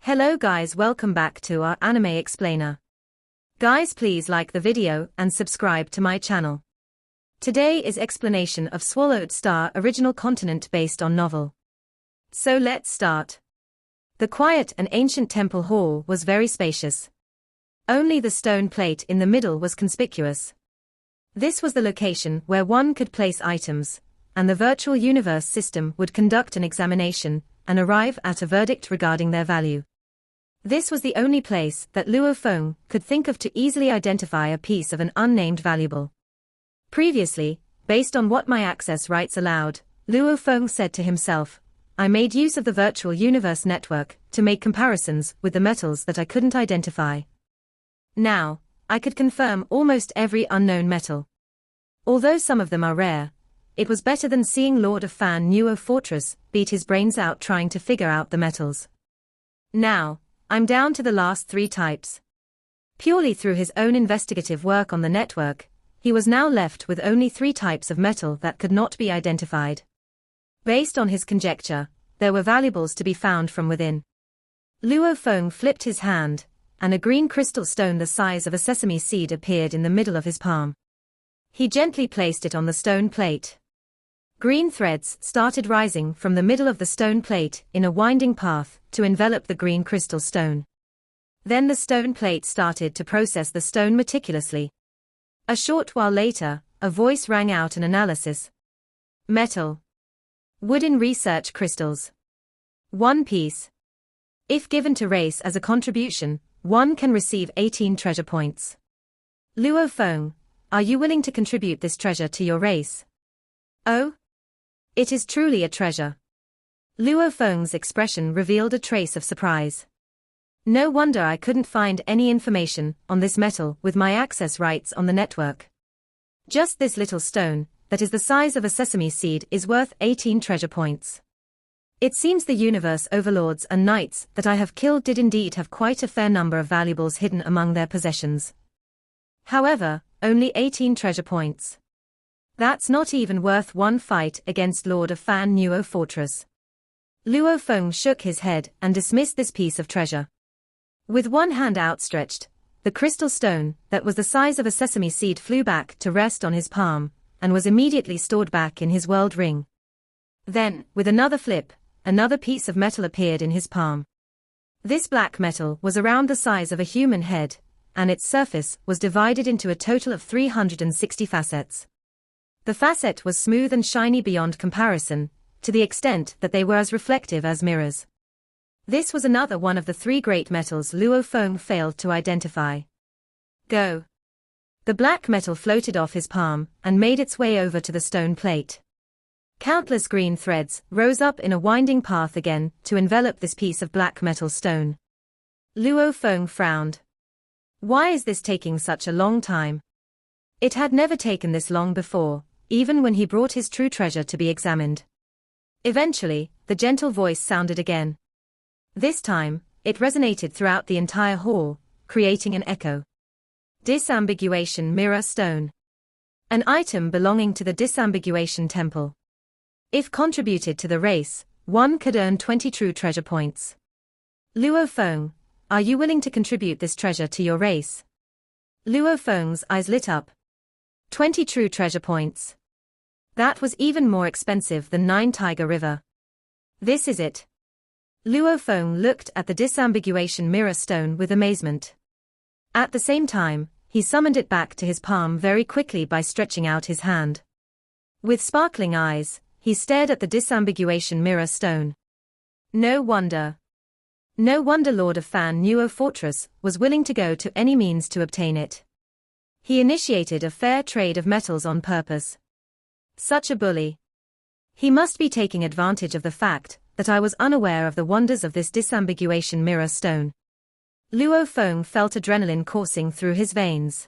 Hello guys, welcome back to our anime explainer. Guys, please like the video and subscribe to my channel. Today is explanation of Swallowed Star original continent based on novel. So let's start. The quiet and ancient temple hall was very spacious. Only the stone plate in the middle was conspicuous. This was the location where one could place items, and the virtual universe system would conduct an examination and arrive at a verdict regarding their value. This was the only place that Luo Feng could think of to easily identify a piece of an unnamed valuable. Previously, based on what my access rights allowed, Luo Feng said to himself, I made use of the virtual universe network to make comparisons with the metals that I couldn't identify. Now, I could confirm almost every unknown metal. Although some of them are rare, it was better than seeing Lord Fan Nuo Fortress beat his brains out trying to figure out the metals. Now, I'm down to the last three types. Purely through his own investigative work on the network, he was now left with only three types of metal that could not be identified. Based on his conjecture, there were valuables to be found from within. Luo Feng flipped his hand, and a green crystal stone the size of a sesame seed appeared in the middle of his palm. He gently placed it on the stone plate. Green threads started rising from the middle of the stone plate in a winding path to envelop the green crystal stone. Then the stone plate started to process the stone meticulously. A short while later, a voice rang out an analysis. Metal. Wooden research crystals. 1 piece. If given to race as a contribution, one can receive 18 treasure points. Luo Feng, are you willing to contribute this treasure to your race? Oh? It is truly a treasure. Luo Feng's expression revealed a trace of surprise. No wonder I couldn't find any information on this metal with my access rights on the network. Just this little stone, that is the size of a sesame seed, is worth 18 treasure points. It seems the universe overlords and knights that I have killed did indeed have quite a fair number of valuables hidden among their possessions. However, only 18 treasure points. That's not even worth one fight against Lord Fan Nuo Fortress. Luo Feng shook his head and dismissed this piece of treasure. With one hand outstretched, the crystal stone, that was the size of a sesame seed, flew back to rest on his palm, and was immediately stored back in his world ring. Then, with another flip, another piece of metal appeared in his palm. This black metal was around the size of a human head, and its surface was divided into a total of 360 facets. The facet was smooth and shiny beyond comparison, to the extent that they were as reflective as mirrors. This was another one of the three great metals Luo Feng failed to identify. Go. The black metal floated off his palm and made its way over to the stone plate. Countless green threads rose up in a winding path again to envelop this piece of black metal stone. Luo Feng frowned. Why is this taking such a long time? It had never taken this long before, even when he brought his true treasure to be examined. Eventually, the gentle voice sounded again. This time, it resonated throughout the entire hall, creating an echo. Disambiguation Mirror Stone. An item belonging to the Disambiguation Temple. If contributed to the race, one could earn 20 true treasure points. Luo Feng, are you willing to contribute this treasure to your race? Luo Feng's eyes lit up. 20 true treasure points. That was even more expensive than 9 Tiger River. This is it. Luo Feng looked at the Disambiguation Mirror Stone with amazement. At the same time, he summoned it back to his palm very quickly by stretching out his hand. With sparkling eyes, he stared at the Disambiguation Mirror Stone. No wonder. No wonder Lord Fan Nuo Fortress was willing to go to any means to obtain it. He initiated a fair trade of metals on purpose. Such a bully. He must be taking advantage of the fact that I was unaware of the wonders of this Disambiguation Mirror Stone. Luo Feng felt adrenaline coursing through his veins.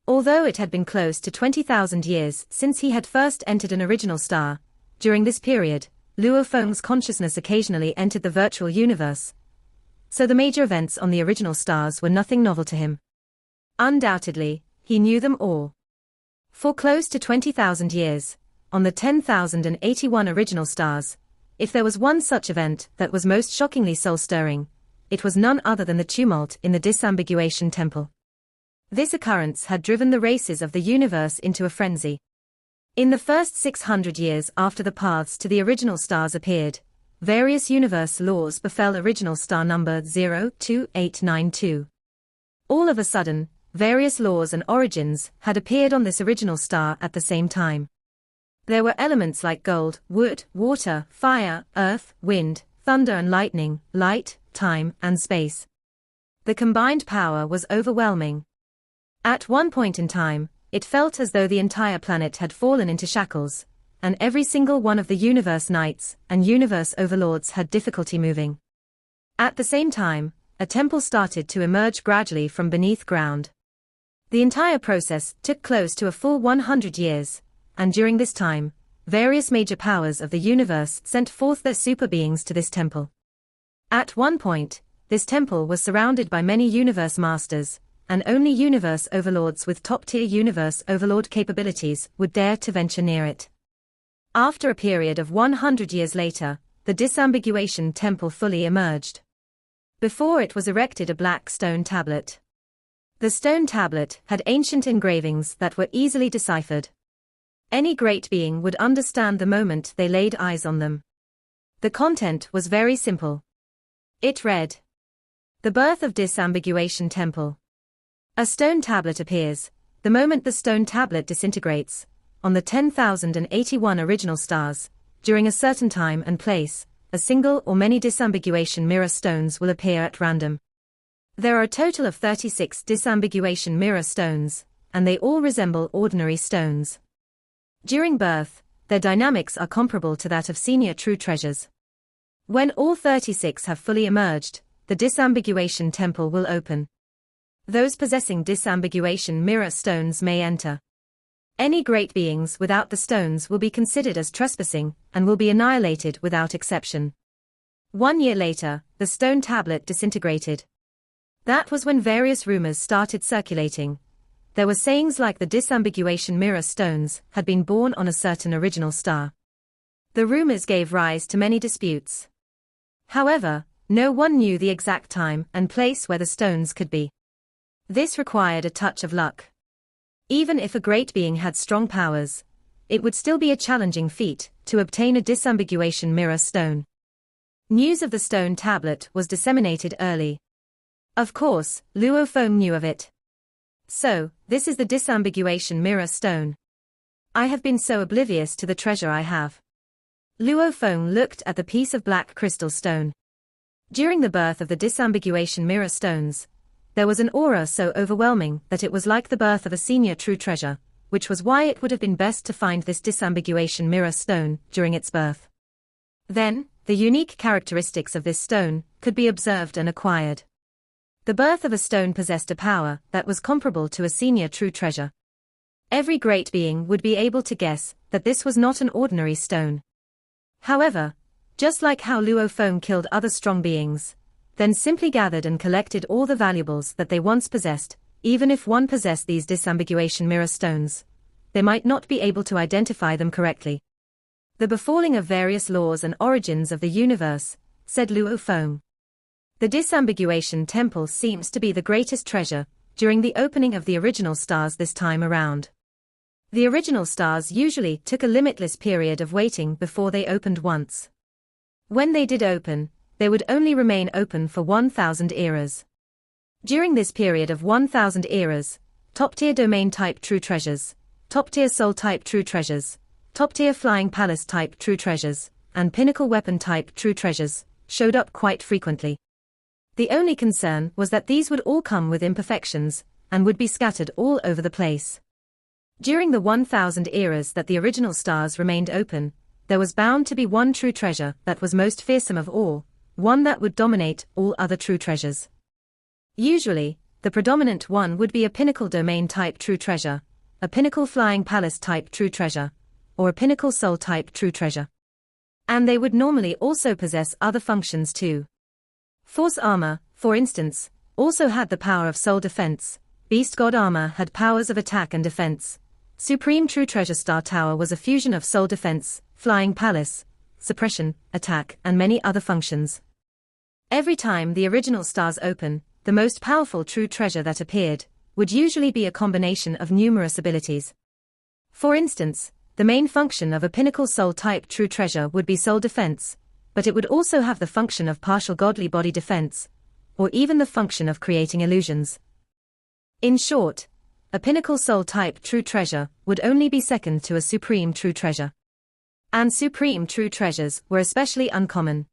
Although it had been close to 20,000 years since he had first entered an original star, during this period, Luo Feng's consciousness occasionally entered the virtual universe. So the major events on the original stars were nothing novel to him. Undoubtedly, he knew them all. For close to 20,000 years, on the 10,081 original stars, if there was one such event that was most shockingly soul-stirring, it was none other than the tumult in the Disambiguation Temple. This occurrence had driven the races of the universe into a frenzy. In the first 600 years after the paths to the original stars appeared, various universe laws befell original star number 02892. All of a sudden, various laws and origins had appeared on this original star at the same time. There were elements like gold, wood, water, fire, earth, wind, thunder and lightning, light, time, and space. The combined power was overwhelming. At one point in time, it felt as though the entire planet had fallen into shackles, and every single one of the universe knights and universe overlords had difficulty moving. At the same time, a temple started to emerge gradually from beneath ground. The entire process took close to a full 100 years, and during this time, various major powers of the universe sent forth their super beings to this temple. At one point, this temple was surrounded by many universe masters, and only universe overlords with top-tier universe overlord capabilities would dare to venture near it. After a period of 100 years later, the Disambiguation Temple fully emerged. Before it was erected a black stone tablet. The stone tablet had ancient engravings that were easily deciphered. Any great being would understand the moment they laid eyes on them. The content was very simple. It read, "The birth of Disambiguation Temple. A stone tablet appears, the moment the stone tablet disintegrates, on the 10,081 original stars, during a certain time and place, a single or many disambiguation mirror stones will appear at random. There are a total of 36 disambiguation mirror stones, and they all resemble ordinary stones. During birth, their dynamics are comparable to that of senior true treasures. When all 36 have fully emerged, the Disambiguation Temple will open. Those possessing disambiguation mirror stones may enter. Any great beings without the stones will be considered as trespassing, and will be annihilated without exception." 1 year later, the stone tablet disintegrated. That was when various rumors started circulating. There were sayings like the disambiguation mirror stones had been born on a certain original star. The rumors gave rise to many disputes. However, no one knew the exact time and place where the stones could be. This required a touch of luck. Even if a great being had strong powers, it would still be a challenging feat to obtain a disambiguation mirror stone. News of the stone tablet was disseminated early. Of course, Luo Feng knew of it. "So, this is the disambiguation mirror stone. I have been so oblivious to the treasure I have." Luo Feng looked at the piece of black crystal stone. During the birth of the disambiguation mirror stones, there was an aura so overwhelming that it was like the birth of a senior true treasure, which was why it would have been best to find this disambiguation mirror stone during its birth. Then, the unique characteristics of this stone could be observed and acquired. The birth of a stone possessed a power that was comparable to a senior true treasure. Every great being would be able to guess that this was not an ordinary stone. However, just like how Luo Feng killed other strong beings, then simply gathered and collected all the valuables that they once possessed, even if one possessed these disambiguation mirror stones, they might not be able to identify them correctly. "The befalling of various laws and origins of the universe," said Luo Feng. "The Disambiguation Temple seems to be the greatest treasure during the opening of the original stars this time around. The original stars usually took a limitless period of waiting before they opened once. When they did open, they would only remain open for 1,000 eras. During this period of 1,000 eras, top-tier domain-type true treasures, top-tier soul-type true treasures, top-tier flying palace-type true treasures, and pinnacle weapon-type true treasures showed up quite frequently. The only concern was that these would all come with imperfections, and would be scattered all over the place. During the 1,000 eras that the original stars remained open, there was bound to be one true treasure that was most fearsome of all, one that would dominate all other true treasures. Usually, the predominant one would be a pinnacle domain-type true treasure, a pinnacle flying palace-type true treasure, or a pinnacle soul-type true treasure. And they would normally also possess other functions too. Force armor, for instance, also had the power of soul defense. Beast God armor had powers of attack and defense. Supreme True Treasure Star Tower was a fusion of soul defense, flying palace, suppression, attack, and many other functions. Every time the original stars open, the most powerful true treasure that appeared would usually be a combination of numerous abilities. For instance, the main function of a pinnacle soul-type true treasure would be soul defense, but it would also have the function of partial godly body defense, or even the function of creating illusions. In short, a pinnacle soul-type true treasure would only be second to a supreme true treasure. And supreme true treasures were especially uncommon.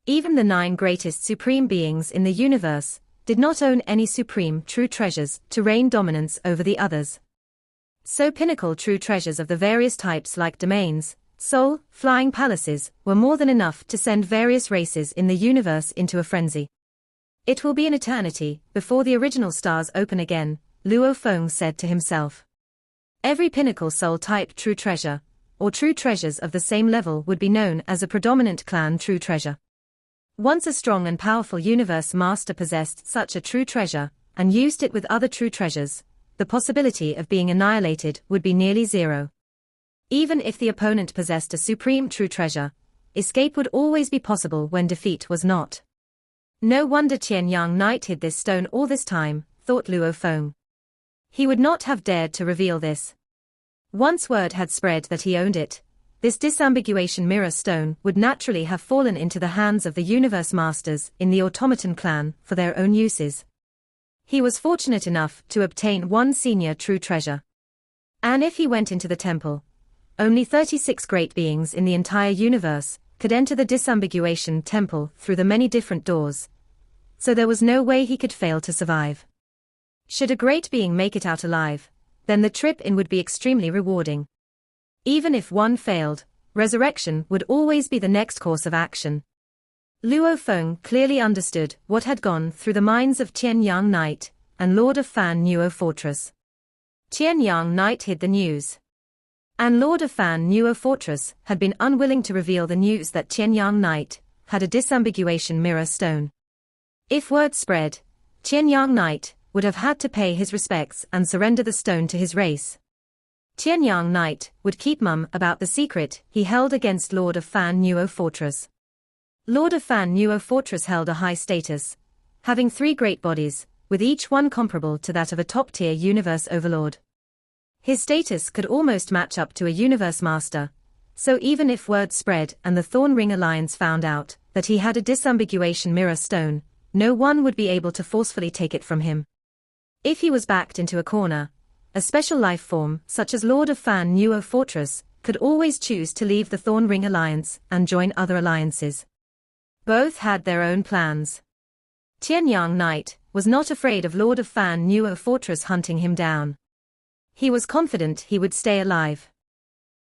Even the 9 greatest supreme beings in the universe did not own any supreme true treasures to reign dominance over the others. So pinnacle true treasures of the various types like domains, soul, flying palaces, were more than enough to send various races in the universe into a frenzy. It will be an eternity before the original stars open again, Luo Feng said to himself. Every pinnacle soul-type true treasure, or true treasures of the same level, would be known as a predominant clan true treasure. Once a strong and powerful universe master possessed such a true treasure, and used it with other true treasures, the possibility of being annihilated would be nearly zero. Even if the opponent possessed a supreme true treasure, escape would always be possible when defeat was not. No wonder Qianyang Knight hid this stone all this time, thought Luo Feng. He would not have dared to reveal this. Once word had spread that he owned it, this disambiguation mirror stone would naturally have fallen into the hands of the universe masters in the automaton clan for their own uses. He was fortunate enough to obtain one senior true treasure. And if he went into the temple, only 36 great beings in the entire universe could enter the Disambiguation Temple through the many different doors. So there was no way he could fail to survive. Should a great being make it out alive, then the trip in would be extremely rewarding. Even if one failed, resurrection would always be the next course of action. Luo Feng clearly understood what had gone through the minds of Qianyang Knight and Lord of Fan Nuo Fortress. Qianyang Knight hid the news. And Lord of Fan Nuo Fortress had been unwilling to reveal the news that Qianyang Knight had a disambiguation mirror stone. If word spread, Qianyang Knight would have had to pay his respects and surrender the stone to his race. Qianyang Knight would keep mum about the secret he held against Lord of Fan Nuo Fortress. Lord of Fan Nuo Fortress held a high status, having 3 great bodies, with each one comparable to that of a top-tier universe overlord. His status could almost match up to a universe master, so even if word spread and the Thorn Ring Alliance found out that he had a disambiguation mirror stone, no one would be able to forcefully take it from him. If he was backed into a corner, a special life form, such as Lord of Fan Nuo Fortress, could always choose to leave the Thorn Ring Alliance and join other alliances. Both had their own plans. Qianyang Knight was not afraid of Lord of Fan Nuo Fortress hunting him down. He was confident he would stay alive.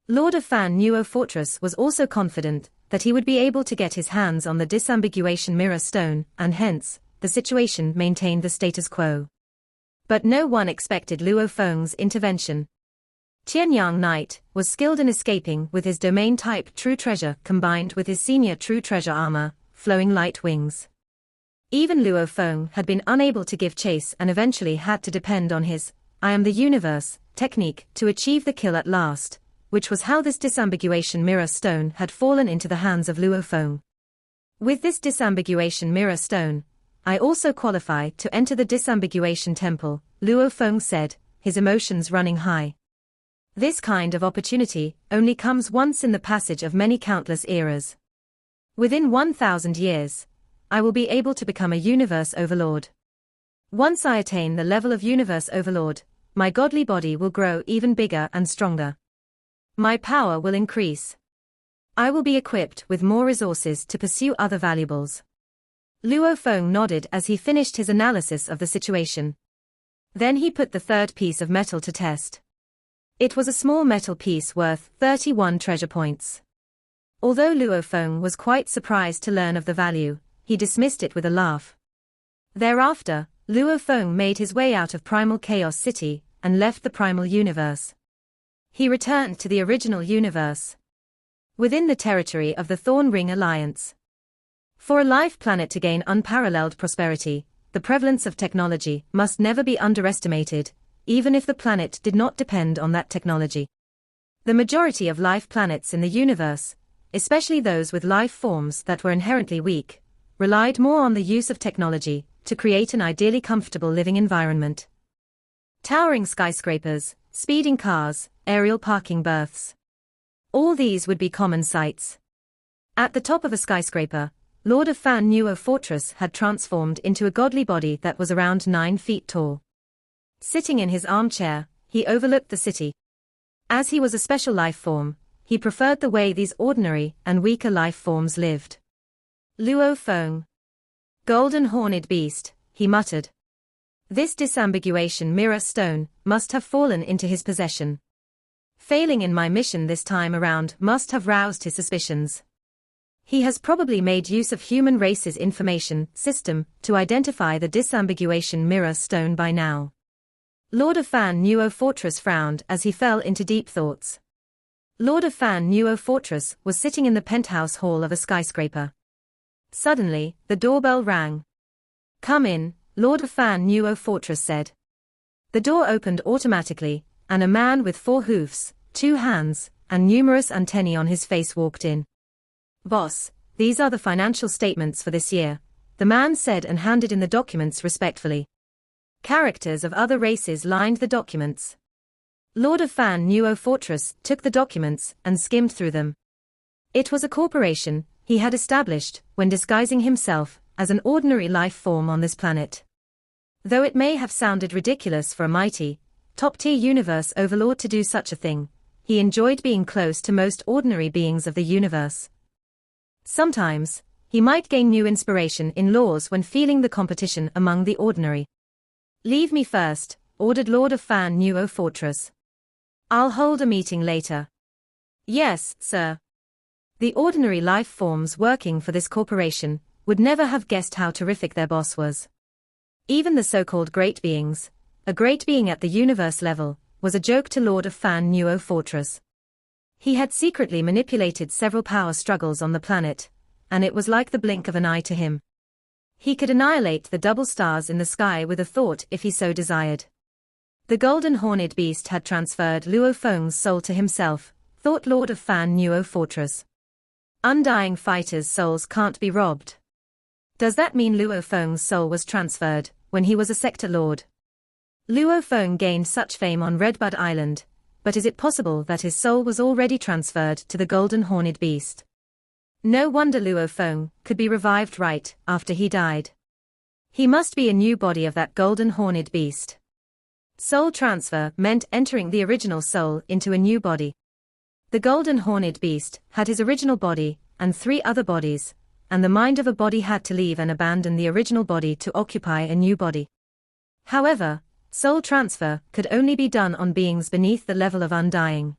Lord of Fan Nuo Fortress was also confident that he would be able to get his hands on the disambiguation mirror stone, and hence, the situation maintained the status quo. But no one expected Luo Feng's intervention. Qianyang Knight was skilled in escaping with his domain-type true treasure combined with his senior true treasure armor, flowing light wings. Even Luo Feng had been unable to give chase and eventually had to depend on his "I am the universe" technique to achieve the kill at last, which was how this disambiguation mirror stone had fallen into the hands of Luo Feng. With this disambiguation mirror stone, I also qualify to enter the Disambiguation Temple, Luo Feng said, his emotions running high. This kind of opportunity only comes once in the passage of many countless eras. Within 1,000 years, I will be able to become a universe overlord. Once I attain the level of universe overlord, my godly body will grow even bigger and stronger. My power will increase. I will be equipped with more resources to pursue other valuables. Luo Feng nodded as he finished his analysis of the situation. Then he put the 3rd piece of metal to test. It was a small metal piece worth 31 treasure points. Although Luo Feng was quite surprised to learn of the value, he dismissed it with a laugh. Thereafter, Luo Feng made his way out of Primal Chaos City and left the Primal Universe. He returned to the original universe, within the territory of the Thorn Ring Alliance. For a life planet to gain unparalleled prosperity, the prevalence of technology must never be underestimated, even if the planet did not depend on that technology. The majority of life planets in the universe, especially those with life forms that were inherently weak, relied more on the use of technology to create an ideally comfortable living environment. Towering skyscrapers, speeding cars, aerial parking berths. All these would be common sights. At the top of a skyscraper, Lord of Fan Nuo Fortress had transformed into a godly body that was around 9 feet tall. Sitting in his armchair, he overlooked the city. As he was a special life form, he preferred the way these ordinary and weaker life forms lived. Luo Feng. Golden horned beast, he muttered. This disambiguation mirror stone must have fallen into his possession. Failing in my mission this time around must have roused his suspicions. He has probably made use of human race's information system to identify the disambiguation mirror stone by now. Lord of Fan Nuo Fortress frowned as he fell into deep thoughts. Lord of Fan Nuo Fortress was sitting in the penthouse hall of a skyscraper. Suddenly, the doorbell rang. "Come in," Lord of Fan Nuo Fortress said. The door opened automatically, and a man with 4 hoofs, 2 hands, and numerous antennae on his face walked in. "Boss, these are the financial statements for this year," the man said and handed in the documents respectfully. Characters of other races lined the documents. Lord of Fan Nuo Fortress took the documents and skimmed through them. It was a corporation he had established when disguising himself as an ordinary life form on this planet. Though it may have sounded ridiculous for a mighty, top-tier universe overlord to do such a thing, he enjoyed being close to most ordinary beings of the universe. Sometimes, he might gain new inspiration in laws when feeling the competition among the ordinary. "Leave me first," ordered Lord of Fan Nuo Fortress. "I'll hold a meeting later." "Yes, sir." The ordinary life forms working for this corporation would never have guessed how terrific their boss was. Even the so-called great beings, a great being at the universe level, was a joke to Lord of Fan Nuo Fortress. He had secretly manipulated several power struggles on the planet, and it was like the blink of an eye to him. He could annihilate the double stars in the sky with a thought if he so desired. The golden horned beast had transferred Luo Feng's soul to himself, thought Lord of Fan Nuo Fortress. Undying fighters' souls can't be robbed. Does that mean Luo Feng's soul was transferred when he was a sector lord? Luo Feng gained such fame on Redbud Island, but is it possible that his soul was already transferred to the golden horned beast? No wonder Luo Feng could be revived right after he died. He must be a new body of that golden horned beast. Soul transfer meant entering the original soul into a new body. The golden horned beast had his original body and 3 other bodies, and the mind of a body had to leave and abandon the original body to occupy a new body. However, soul transfer could only be done on beings beneath the level of undying.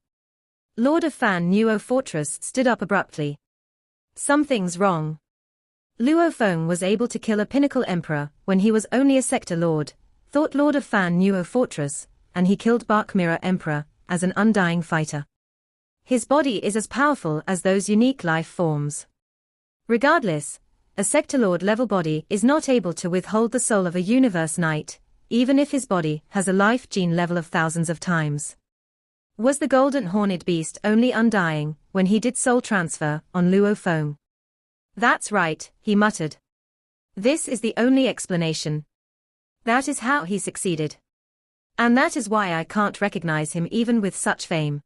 Lord of Fan Nuo Fortress stood up abruptly. Something's wrong. Luo Feng was able to kill a pinnacle emperor when he was only a sector lord, thought Lord of Fan Nuo Fortress, and he killed Bark Mirror Emperor as an undying fighter. His body is as powerful as those unique life forms. Regardless, a sector lord level body is not able to withhold the soul of a universe knight, even if his body has a life gene level of thousands of times. Was the golden horned beast only undying when he did soul transfer on Luo Feng? "That's right," he muttered. "This is the only explanation. That is how he succeeded. And that is why I can't recognize him even with such fame.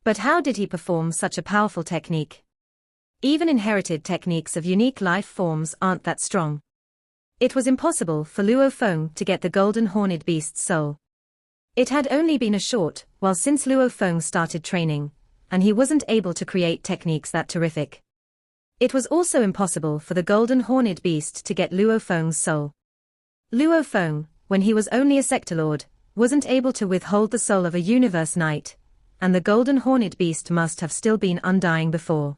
But how did he perform such a powerful technique? Even inherited techniques of unique life forms aren't that strong. It was impossible for Luo Feng to get the golden horned beast's soul. It had only been a short while since Luo Feng started training, and he wasn't able to create techniques that terrific. It was also impossible for the golden horned beast to get Luo Feng's soul. Luo Feng, when he was only a sector lord, wasn't able to withhold the soul of a universe knight, and the golden horned beast must have still been undying before.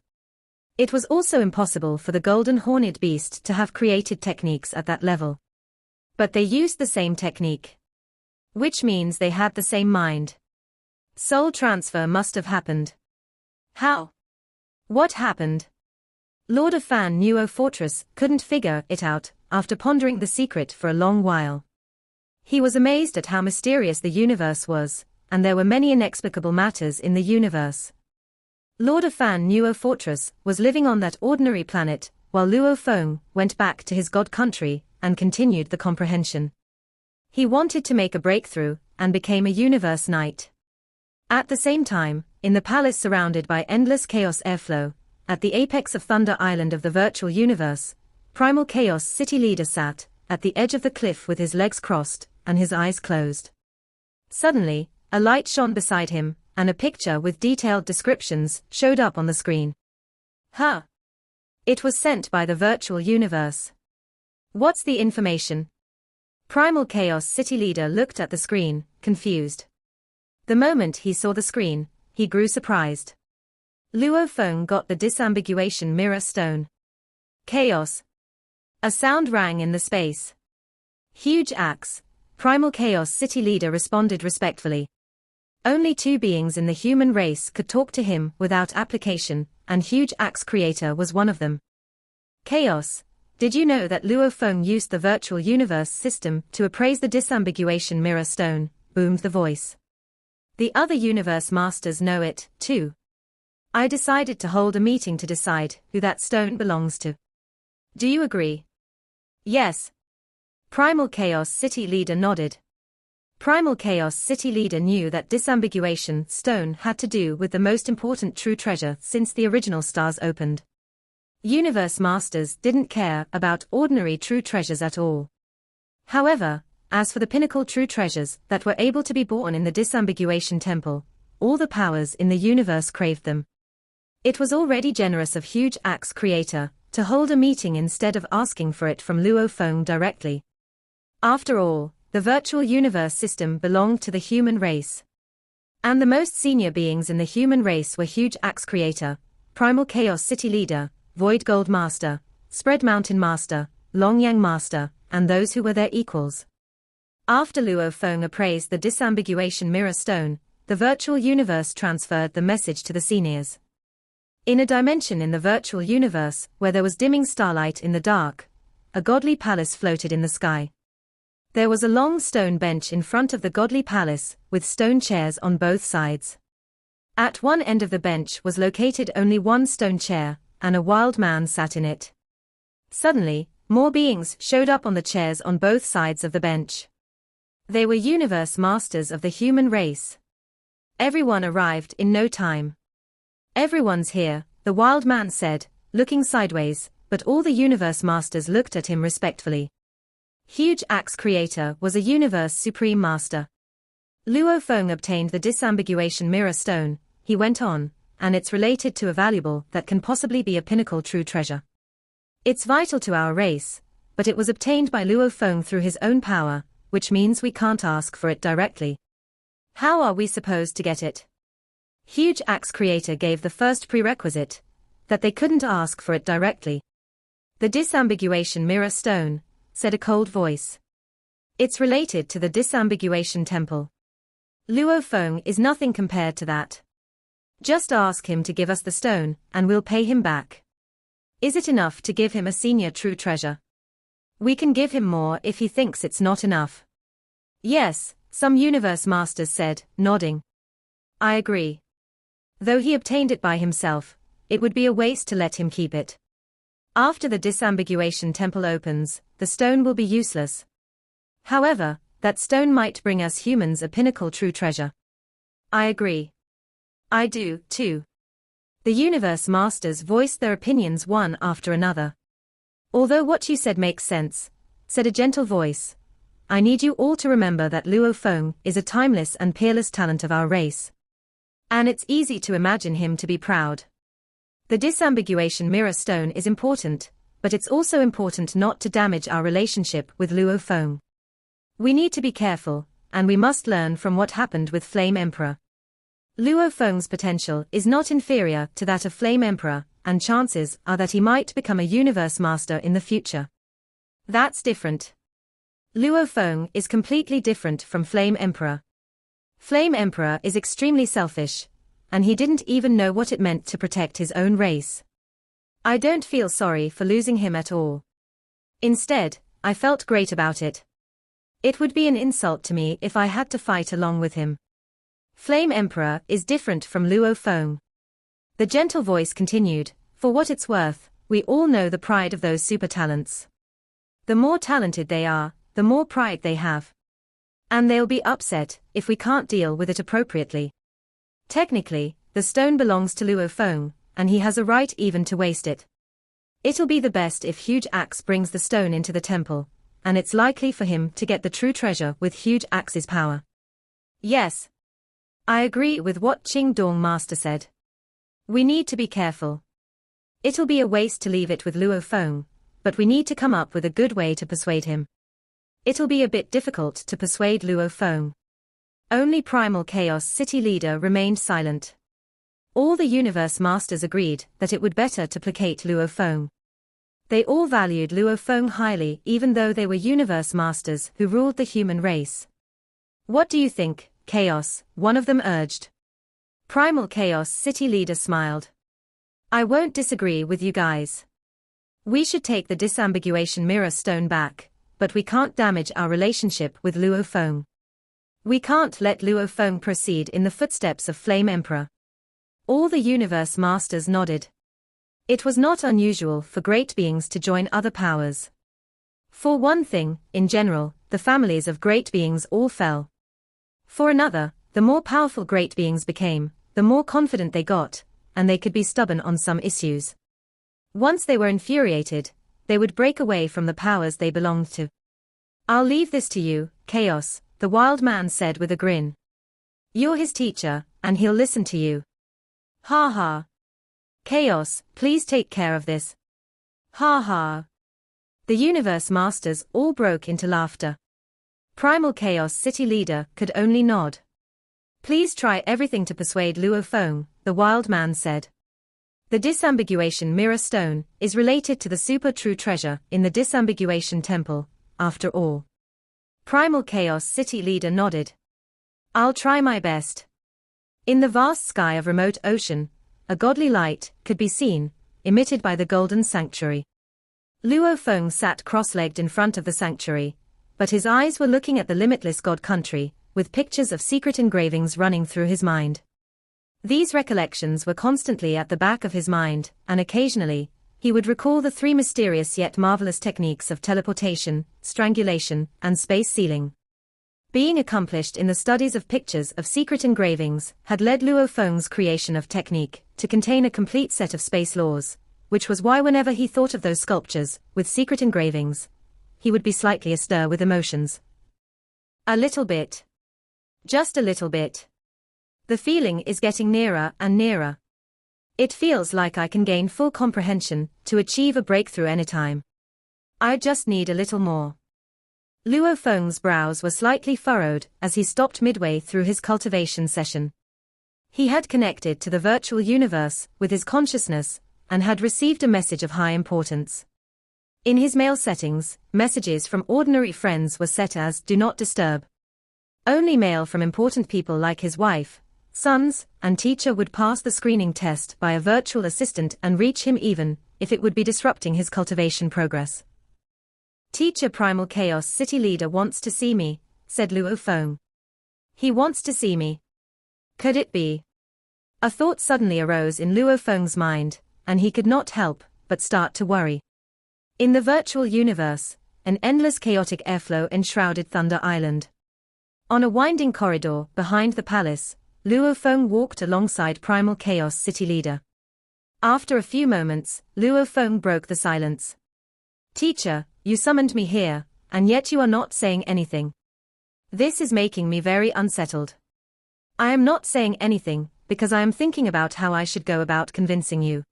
It was also impossible for the golden horned beast to have created techniques at that level. But they used the same technique. Which means they had the same mind. Soul transfer must have happened. How? What happened? Lord of Fan Nuo Fortress couldn't figure it out after pondering the secret for a long while. He was amazed at how mysterious the universe was, and there were many inexplicable matters in the universe. Lord of Fan Nuo Fortress was living on that ordinary planet while Luo Feng went back to his god country and continued the comprehension. He wanted to make a breakthrough and became a universe knight. At the same time, in the palace surrounded by endless chaos airflow, at the apex of Thunder Island of the virtual universe, Primal Chaos City Leader sat at the edge of the cliff with his legs crossed and his eyes closed. Suddenly, a light shone beside him, and a picture with detailed descriptions showed up on the screen. Huh! It was sent by the virtual universe. What's the information? Primal Chaos City Leader looked at the screen, confused. The moment he saw the screen, he grew surprised. Luo Feng got the Disambiguation Mirror Stone. Chaos. A sound rang in the space. Huge axe. Primal Chaos City Leader responded respectfully. Only two beings in the human race could talk to him without application, and Huge Axe Creator was one of them. Chaos. Did you know that Luo Feng used the virtual universe system to appraise the Disambiguation Mirror Stone? Boomed the voice. The other universe masters know it, too. I decided to hold a meeting to decide who that stone belongs to. Do you agree? Yes. Primal Chaos City Leader nodded. Primal Chaos City Leader knew that Disambiguation Stone had to do with the most important true treasure since the original stars opened. Universe Masters didn't care about ordinary true treasures at all. However, as for the pinnacle true treasures that were able to be born in the Disambiguation Temple, all the powers in the universe craved them. It was already generous of Huge Axe Creator to hold a meeting instead of asking for it from Luo Feng directly. After all, the virtual universe system belonged to the human race. And the most senior beings in the human race were Huge Axe Creator, Primal Chaos City Leader, Void Gold Master, Spread Mountain Master, Long Yang Master, and those who were their equals. After Luo Feng appraised the Disambiguation Mirror Stone, the virtual universe transferred the message to the seniors. In a dimension in the virtual universe where there was dimming starlight in the dark, a godly palace floated in the sky. There was a long stone bench in front of the godly palace, with stone chairs on both sides. At one end of the bench was located only one stone chair, and a wild man sat in it. Suddenly, more beings showed up on the chairs on both sides of the bench. They were universe masters of the human race. Everyone arrived in no time. Everyone's here, the wild man said, looking sideways, but all the universe masters looked at him respectfully. Huge Axe Creator was a universe supreme master. Luo Feng obtained the Disambiguation Mirror Stone, he went on, and it's related to a valuable that can possibly be a pinnacle true treasure. It's vital to our race, but it was obtained by Luo Feng through his own power, which means we can't ask for it directly. How are we supposed to get it? Huge Axe Creator gave the first prerequisite, that they couldn't ask for it directly. The Disambiguation Mirror Stone, said a cold voice. It's related to the Disambiguation Temple. Luo Feng is nothing compared to that. Just ask him to give us the stone, and we'll pay him back. Is it enough to give him a senior true treasure? We can give him more if he thinks it's not enough. Yes, some universe masters said, nodding. I agree. Though he obtained it by himself, it would be a waste to let him keep it. After the Disambiguation Temple opens, the stone will be useless. However, that stone might bring us humans a pinnacle true treasure. I agree. I do, too. The universe masters voiced their opinions one after another. Although what you said makes sense, said a gentle voice, I need you all to remember that Luo Feng is a timeless and peerless talent of our race. And it's easy to imagine him to be proud. The Disambiguation Mirror Stone is important, but it's also important not to damage our relationship with Luo Feng. We need to be careful, and we must learn from what happened with Flame Emperor. Luo Feng's potential is not inferior to that of Flame Emperor, and chances are that he might become a universe master in the future. That's different. Luo Feng is completely different from Flame Emperor. Flame Emperor is extremely selfish, and he didn't even know what it meant to protect his own race. I don't feel sorry for losing him at all. Instead, I felt great about it. It would be an insult to me if I had to fight along with him. Flame Emperor is different from Luo Feng. The gentle voice continued, for what it's worth, We all know the pride of those super talents. The more talented they are, the more pride they have. And they'll be upset if we can't deal with it appropriately. Technically, the stone belongs to Luo Feng, and he has a right even to waste it. It'll be the best if Huge Axe brings the stone into the temple, and it's likely for him to get the true treasure with Huge Axe's power. Yes. I agree with what Qing Dong Master said. We need to be careful. It'll be a waste to leave it with Luo Feng, but we need to come up with a good way to persuade him. It'll be a bit difficult to persuade Luo Feng. Only Primal Chaos City leader remained silent. All the universe masters agreed that it would better to placate Luo Feng. They all valued Luo Feng highly even though they were universe masters who ruled the human race. What do you think, Chaos? One of them urged. Primal Chaos City leader smiled. I won't disagree with you guys. We should take the Disambiguation Mirror Stone back, but we can't damage our relationship with Luo Feng. We can't let Luo Feng proceed in the footsteps of Flame Emperor. All the universe masters nodded. It was not unusual for great beings to join other powers. For one thing, in general, the families of great beings all fell. For another, the more powerful great beings became, the more confident they got, and they could be stubborn on some issues. Once they were infuriated, they would break away from the powers they belonged to. I'll leave this to you, Chaos, the wild man said with a grin. You're his teacher, and he'll listen to you. Ha ha. Chaos, please take care of this. Ha ha. The universe masters all broke into laughter. Primal Chaos City leader could only nod. Please try everything to persuade Luo Feng, the wild man said. The Disambiguation Mirror Stone is related to the super true treasure in the Disambiguation Temple, after all. Primal Chaos City leader nodded. I'll try my best. In the vast sky of remote ocean, a godly light could be seen, emitted by the Golden Sanctuary. Luo Feng sat cross-legged in front of the sanctuary, but his eyes were looking at the limitless God country, with pictures of secret engravings running through his mind. These recollections were constantly at the back of his mind, and occasionally, he would recall the three mysterious yet marvelous techniques of teleportation, strangulation, and space sealing. Being accomplished in the studies of pictures of secret engravings had led Luo Feng's creation of technique to contain a complete set of space laws, which was why whenever he thought of those sculptures with secret engravings, he would be slightly astir with emotions. A little bit. Just a little bit. The feeling is getting nearer and nearer. It feels like I can gain full comprehension to achieve a breakthrough anytime. I just need a little more. Luo Feng's brows were slightly furrowed as he stopped midway through his cultivation session. He had connected to the virtual universe with his consciousness and had received a message of high importance. In his mail settings, messages from ordinary friends were set as "Do Not Disturb." Only mail from important people like his wife, sons, and teacher would pass the screening test by a virtual assistant and reach him even if it would be disrupting his cultivation progress. Teacher Primal Chaos City leader wants to see me, said Luo Feng. He wants to see me. Could it be? A thought suddenly arose in Luo Feng's mind, and he could not help but start to worry. In the virtual universe, an endless chaotic airflow enshrouded Thunder Island. On a winding corridor behind the palace, Luo Feng walked alongside Primal Chaos City leader. After a few moments, Luo Feng broke the silence. Teacher, you summoned me here, and yet you are not saying anything. This is making me very unsettled. I am not saying anything, because I am thinking about how I should go about convincing you.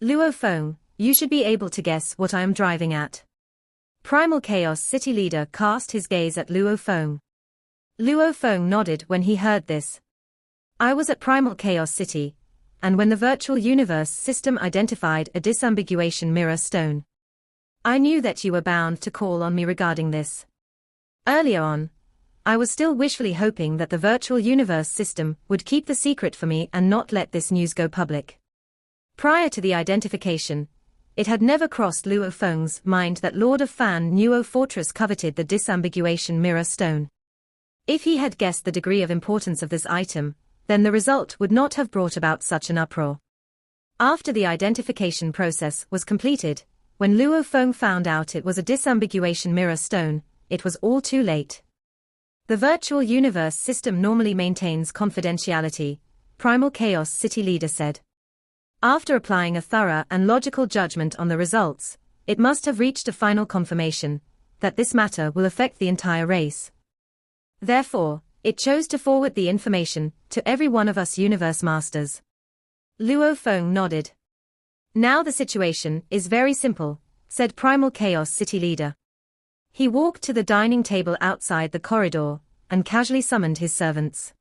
Luo Feng, you should be able to guess what I am driving at. Primal Chaos City leader cast his gaze at Luo Feng. Luo Feng nodded when he heard this. I was at Primal Chaos City, and when the virtual universe system identified a disambiguation mirror stone, I knew that you were bound to call on me regarding this. Earlier on, I was still wishfully hoping that the virtual universe system would keep the secret for me and not let this news go public. Prior to the identification, it had never crossed Luo Feng's mind that Lord of Fan Nuo Fortress coveted the disambiguation mirror stone. If he had guessed the degree of importance of this item, then the result would not have brought about such an uproar. After the identification process was completed, when Luo Feng found out it was a disambiguation mirror stone, it was all too late. The virtual universe system normally maintains confidentiality, Primal Chaos City leader said. After applying a thorough and logical judgment on the results, it must have reached a final confirmation that this matter will affect the entire race. Therefore, it chose to forward the information to every one of us universe masters. Luo Feng nodded. Now the situation is very simple, said Primal Chaos City leader. He walked to the dining table outside the corridor and casually summoned his servants.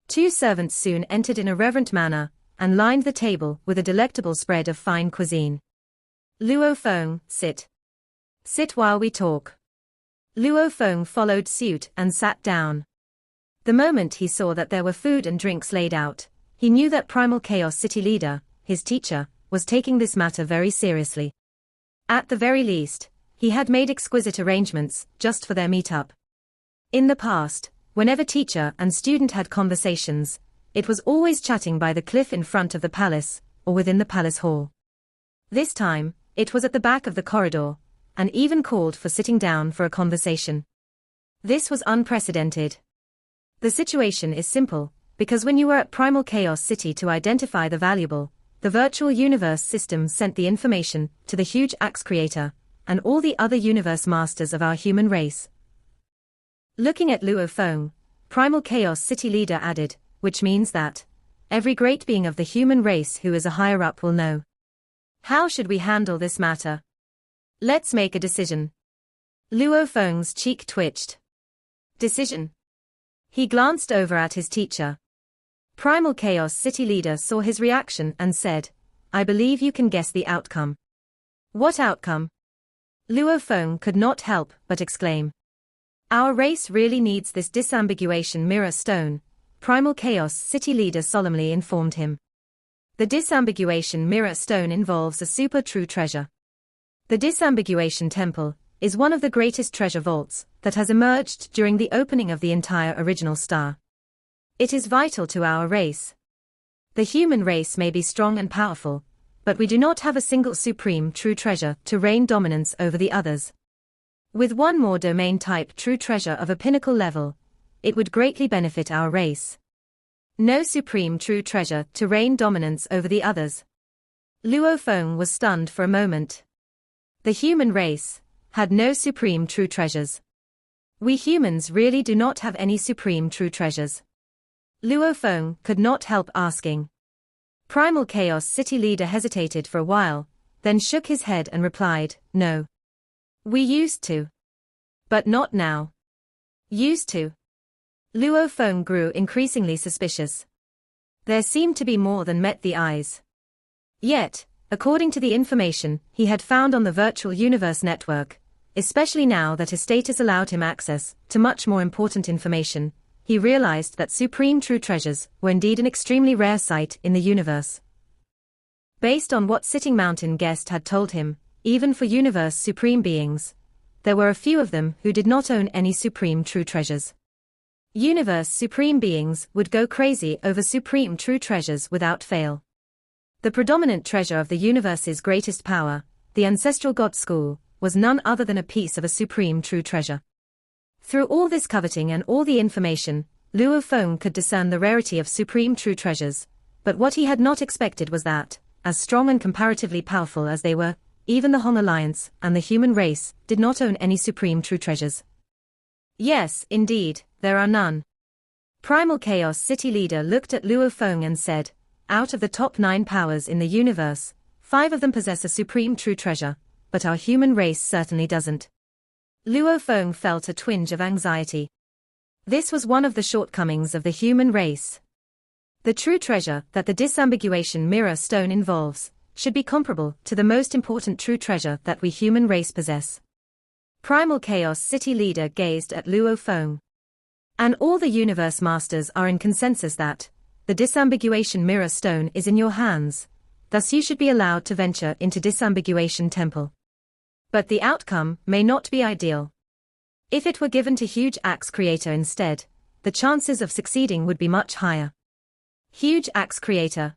2 servants soon entered in a reverent manner and lined the table with a delectable spread of fine cuisine. Luo Feng, sit. Sit while we talk. Luo Feng followed suit and sat down. The moment he saw that there were food and drinks laid out, he knew that Primal Chaos City leader, his teacher, was taking this matter very seriously. At the very least, he had made exquisite arrangements just for their meetup. In the past, whenever teacher and student had conversations, it was always chatting by the cliff in front of the palace, or within the palace hall. This time, it was at the back of the corridor, and even called for sitting down for a conversation. This was unprecedented. The situation is simple, because when you were at Primal Chaos City to identify the valuable, the virtual universe system sent the information to the huge axe creator, and all the other universe masters of our human race. Looking at Luo Feng, Primal Chaos City leader added, which means that every great being of the human race who is a higher up will know. How should we handle this matter? Let's make a decision. Luo Feng's cheek twitched. Decision. He glanced over at his teacher. Primal Chaos City leader saw his reaction and said, I believe you can guess the outcome. What outcome? Luo Feng could not help but exclaim. Our race really needs this disambiguation mirror stone, Primal Chaos City leader solemnly informed him. The disambiguation mirror stone involves a super true treasure. The Disambiguation Temple is one of the greatest treasure vaults that has emerged during the opening of the entire original star. It is vital to our race. The human race may be strong and powerful, but we do not have a single supreme true treasure to reign dominance over the others. With one more domain-type true treasure of a pinnacle level, it would greatly benefit our race. No supreme true treasure to reign dominance over the others. Luo Feng was stunned for a moment. The human race had no supreme true treasures. We humans really do not have any supreme true treasures. Luo Feng could not help asking. Primal Chaos City leader hesitated for a while, then shook his head and replied, no. We used to. But not now. Used to. Luo Feng grew increasingly suspicious. There seemed to be more than met the eyes. Yet, according to the information he had found on the virtual universe network, especially now that his status allowed him access to much more important information, he realized that supreme true treasures were indeed an extremely rare sight in the universe. Based on what Sitting Mountain Guest had told him, even for universe supreme beings, there were a few of them who did not own any supreme true treasures. Universe supreme beings would go crazy over supreme true treasures without fail. The predominant treasure of the universe's greatest power, the ancestral god school, was none other than a piece of a supreme true treasure. Through all this coveting and all the information, Luo Feng could discern the rarity of supreme true treasures, but what he had not expected was that, as strong and comparatively powerful as they were, even the Hong Alliance and the human race did not own any supreme true treasures. Yes, indeed, there are none. Primal Chaos City leader looked at Luo Feng and said, out of the top 9 powers in the universe, 5 of them possess a supreme true treasure, but our human race certainly doesn't. Luo Feng felt a twinge of anxiety. This was one of the shortcomings of the human race. The true treasure that the disambiguation mirror stone involves should be comparable to the most important true treasure that we human race possess. Primal Chaos City leader gazed at Luo Feng. And all the universe masters are in consensus that the disambiguation mirror stone is in your hands, thus you should be allowed to venture into Disambiguation Temple. But the outcome may not be ideal. If it were given to Huge Axe Creator instead, the chances of succeeding would be much higher. Huge Axe Creator.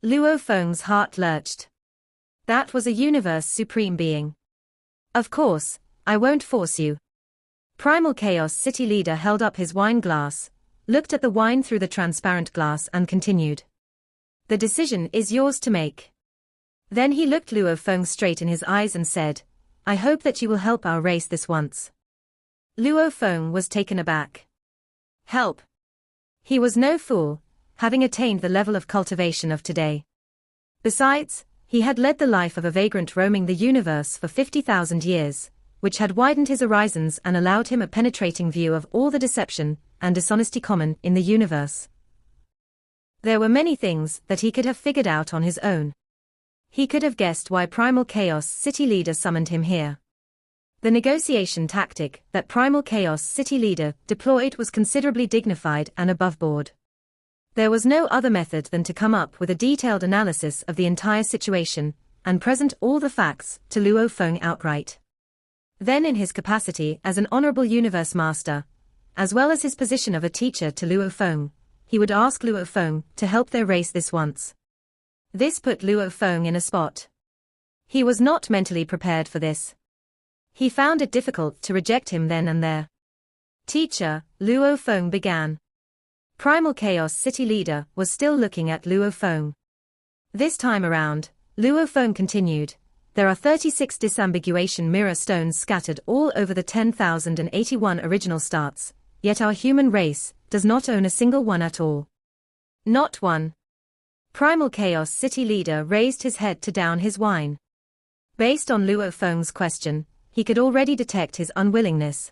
Luo Feng's heart lurched. That was a universe supreme being. Of course, I won't force you. Primal Chaos City Leader held up his wine glass, looked at the wine through the transparent glass and continued. The decision is yours to make. Then he looked Luo Feng straight in his eyes and said, I hope that you will help our race this once. Luo Feng was taken aback. Help. He was no fool, having attained the level of cultivation of today. Besides, he had led the life of a vagrant roaming the universe for 50,000 years, which had widened his horizons and allowed him a penetrating view of all the deception and dishonesty common in the universe. There were many things that he could have figured out on his own. He could have guessed why Primal Chaos City Leader summoned him here. The negotiation tactic that Primal Chaos City Leader deployed was considerably dignified and above board. There was no other method than to come up with a detailed analysis of the entire situation, and present all the facts to Luo Feng outright. Then in his capacity as an honorable universe master, as well as his position of a teacher to Luo Feng, he would ask Luo Feng to help their race this once. This put Luo Feng in a spot. He was not mentally prepared for this. He found it difficult to reject him then and there. Teacher, Luo Feng began. Primal Chaos City Leader was still looking at Luo Feng. This time around, Luo Feng continued, there are 36 disambiguation mirror stones scattered all over the 10,081 original starts, yet our human race does not own a single one at all. Not one. Primal Chaos City Leader raised his head to down his wine. Based on Luo Feng's question, he could already detect his unwillingness.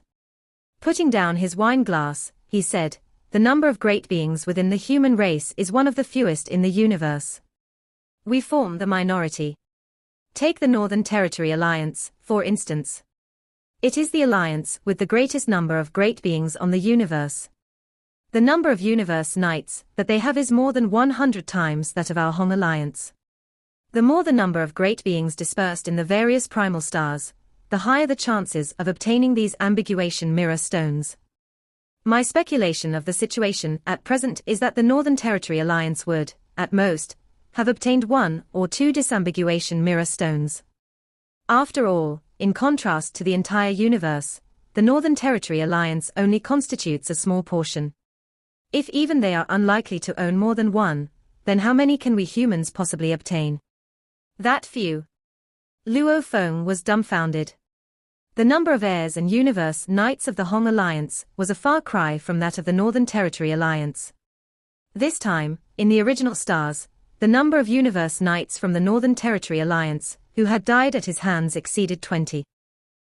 Putting down his wine glass, he said, the number of great beings within the human race is one of the fewest in the universe. We form the minority. Take the Northern Territory Alliance, for instance. It is the alliance with the greatest number of great beings on the universe. The number of universe knights that they have is more than 100 times that of our Hong Alliance. The more the number of great beings dispersed in the various primal stars, the higher the chances of obtaining these ambiguation mirror stones. My speculation of the situation at present is that the Northern Territory Alliance would, at most, have obtained 1 or 2 disambiguation mirror stones. After all, in contrast to the entire universe, the Northern Territory Alliance only constitutes a small portion. If even they are unlikely to own more than 1, then how many can we humans possibly obtain? That few. Luo Feng was dumbfounded. The number of heirs and universe knights of the Hong Alliance was a far cry from that of the Northern Territory Alliance. This time, in the original stars, the number of universe knights from the Northern Territory Alliance who had died at his hands exceeded 20.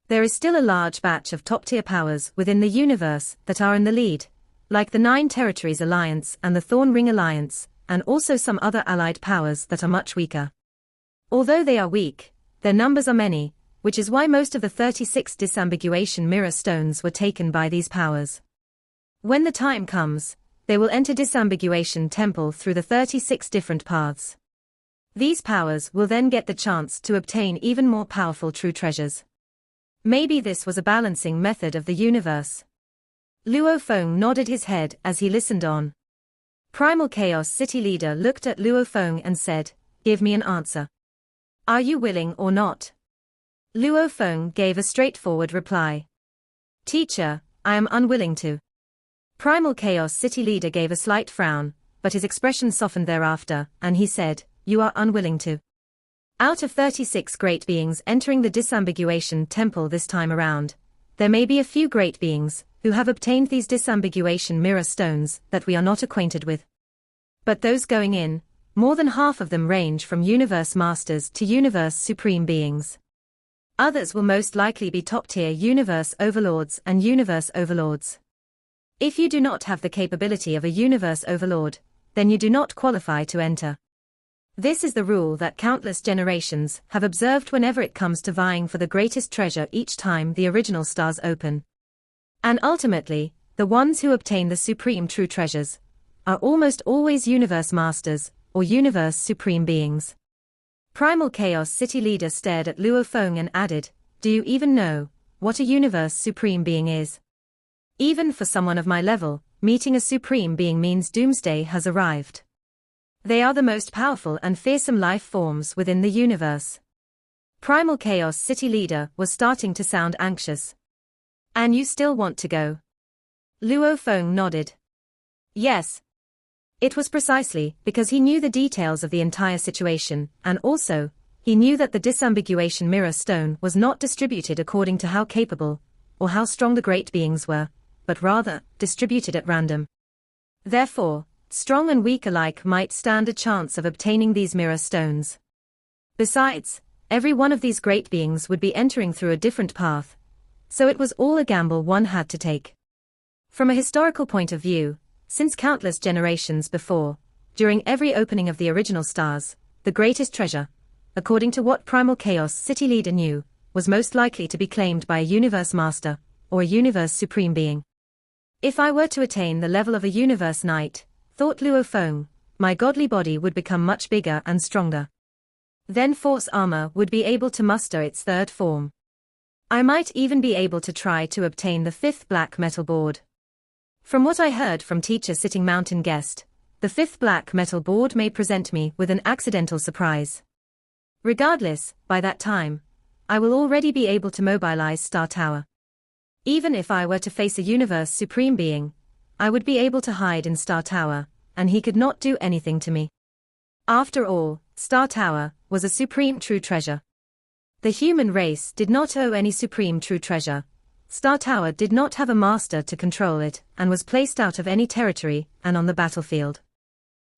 There is still a large batch of top-tier powers within the universe that are in the lead, like the 9 Territories Alliance and the Thorn Ring Alliance, and also some other allied powers that are much weaker. Although they are weak, their numbers are many, which is why most of the 36 disambiguation mirror stones were taken by these powers. When the time comes, they will enter Disambiguation Temple through the 36 different paths. These powers will then get the chance to obtain even more powerful true treasures. Maybe this was a balancing method of the universe. Luo Feng nodded his head as he listened on. Primal Chaos City Leader looked at Luo Feng and said, give me an answer. Are you willing or not? Luo Feng gave a straightforward reply. Teacher, I am unwilling to. Primal Chaos City Leader gave a slight frown, but his expression softened thereafter, and he said, you are unwilling to. Out of 36 great beings entering the Disambiguation Temple this time around, there may be a few great beings who have obtained these disambiguation mirror stones that we are not acquainted with. But those going in, more than half of them range from universe masters to universe supreme beings. Others will most likely be top-tier universe overlords and universe overlords. If you do not have the capability of a universe overlord, then you do not qualify to enter. This is the rule that countless generations have observed whenever it comes to vying for the greatest treasure each time the original stars open. And ultimately, the ones who obtain the supreme true treasures are almost always universe masters or universe supreme beings. Primal Chaos City Leader stared at Luo Feng and added, do you even know what a universe supreme being is? Even for someone of my level, meeting a supreme being means doomsday has arrived. They are the most powerful and fearsome life forms within the universe. Primal Chaos City Leader was starting to sound anxious. And you still want to go? Luo Feng nodded. Yes. It was precisely because he knew the details of the entire situation, and also, he knew that the disambiguation mirror stone was not distributed according to how capable, or how strong the great beings were, but rather, distributed at random. Therefore, strong and weak alike might stand a chance of obtaining these mirror stones. Besides, every one of these great beings would be entering through a different path, so it was all a gamble one had to take. From a historical point of view, since countless generations before, during every opening of the original stars, the greatest treasure, according to what Primal Chaos City Leader knew, was most likely to be claimed by a universe master, or a universe supreme being. If I were to attain the level of a universe knight, thought Luo Feng, my godly body would become much bigger and stronger. Then force armor would be able to muster its third form. I might even be able to try to obtain the fifth black metal board. From what I heard from teacher sitting mountain guest, the fifth black metal board may present me with an accidental surprise. Regardless, by that time, I will already be able to mobilize Star Tower. Even if I were to face a universe supreme being, I would be able to hide in Star Tower, and he could not do anything to me. After all, Star Tower was a supreme true treasure. The human race did not owe any supreme true treasure. Star Tower did not have a master to control it, and was placed out of any territory, and on the battlefield.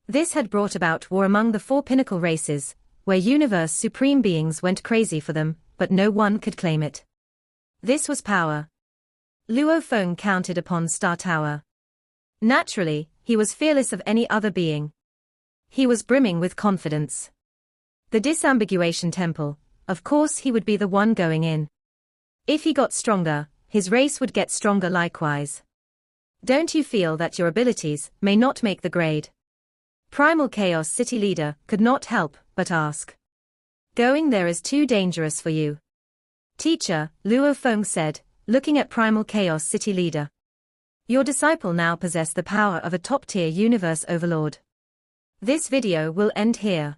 This had brought about war among the four pinnacle races, where universe supreme beings went crazy for them, but no one could claim it. This was power. Luo Feng counted upon Star Tower. Naturally, he was fearless of any other being. He was brimming with confidence. The Disambiguation Temple, of course he would be the one going in. If he got stronger, his race would get stronger likewise. Don't you feel that your abilities may not make the grade? Primal Chaos City Leader could not help but ask. Going there is too dangerous for you. Teacher, Luo Feng said, looking at Primal Chaos City Leader. Your disciple now possesses the power of a top-tier universe overlord. This video will end here.